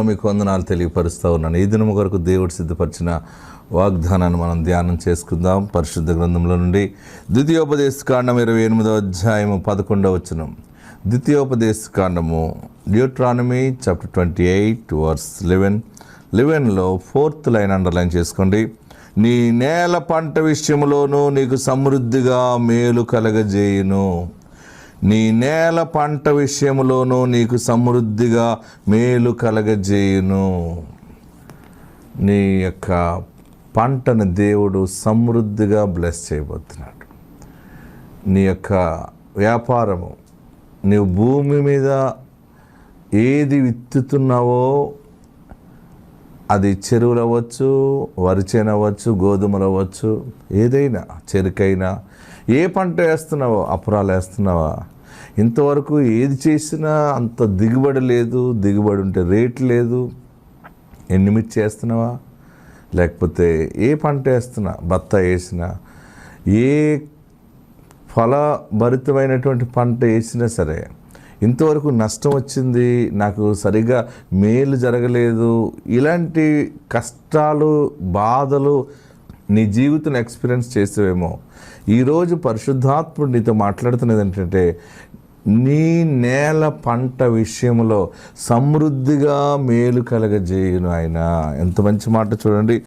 నామములో మీకు వందనాలు తెలియపరుస్తూ ఉన్నాను. ఈ దినము కొరకు దేవుడు సిద్ధపరిచిన వాగ్దానాన్ని మనం ధ్యానం చేసుకుందాం. పరిశుద్ధ గ్రంథంలో నుండి ద్వితీయోపదేశకాండం 28వ అధ్యాయము 11వ వచనం. ద్వితీయోపదేశకాండము డ్యూట్రానమీ చాప్టర్ 28 వర్స్ 11లో 4th లైన్ అండర్లైన్ చేసుకోండి. నీ నేల పంట విషయంలోనూ నీకు సమృద్ధిగా మేలు కలగజేయును. నీ నేల పంట విషయంలోనూ నీకు సమృద్ధిగా మేలు కలగజేయును. నీ యొక్క పంటను దేవుడు సమృద్ధిగా బ్లెస్ చేయబోతున్నాడు. నీ యొక్క వ్యాపారము, నీవు భూమి మీద ఏది విత్తుతున్నావో అది చెరువులు అవ్వచ్చు, వరి చేను అవ్వచ్చు, గోధుమలు అవ్వచ్చు, ఏదైనా చెరుకైనా, ఏ పంట వేస్తున్నావో, అపరాలు వేస్తున్నావా, ఇంతవరకు ఏది చేసినా అంత దిగుబడి లేదు, దిగుబడి ఉంటే రేట్ లేదు, ఎండుమిర్చి వేస్తున్నావా, లేకపోతే ఏ పంట వేస్తున్నా, బత్తాయి వేసినా, ఏ ఫలభరితమైనటువంటి పంట వేసినా సరే ఇంతవరకు నష్టం వచ్చింది, నాకు సరిగా మేలు జరగలేదు, ఇలాంటి కష్టాలు, బాధలు నీ జీవితం ఎక్స్పీరియన్స్ చేసేవేమో. ఈరోజు పరిశుద్ధాత్ముడు నీతో మాట్లాడుతున్నది ఏంటంటే, నీ నేల పంట విషయంలో సమృద్ధిగా మేలు కలగజేయును ఆయన. ఎంత మంచి మాట చూడండి.